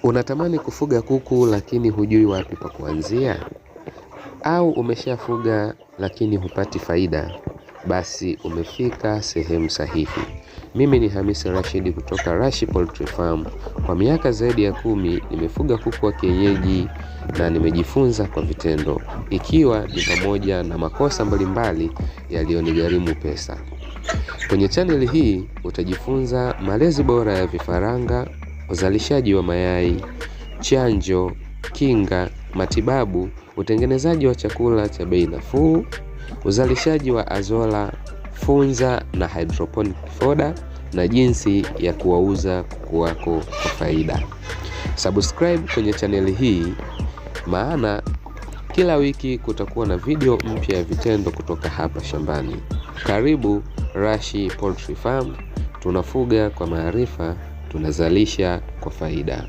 Unatamani kufuga kuku lakini hujui wapi pa kuanzia? Au umeshafuga lakini hupati faida? Basi umefika sehemu sahihi. Mimi ni Hamisi Rashidi kutoka Rashi Poultry Farm. Kwa miaka zaidi ya 10 nimefuga kuku wa kienyeji na nimejifunza kwa vitendo, ikiwa ni pamoja na makosa mbalimbali yaliyonigharimu pesa. Kwenye channel hii utajifunza malezi bora ya vifaranga, uzalishaji wa mayai, chanjo, kinga, matibabu, utengenezaji wa chakula cha bei nafuu, uzalishaji wa azola, funza na hydroponic fodder, na jinsi ya kuwauza kuku wako kwa faida. Subscribe kwenye channel hii, maana kila wiki kutakuwa na video mpya ya vitendo kutoka hapa shambani. Karibu Rashi Poultry Farm, tunafuga kwa maarifa, tunazalisha kwa faida.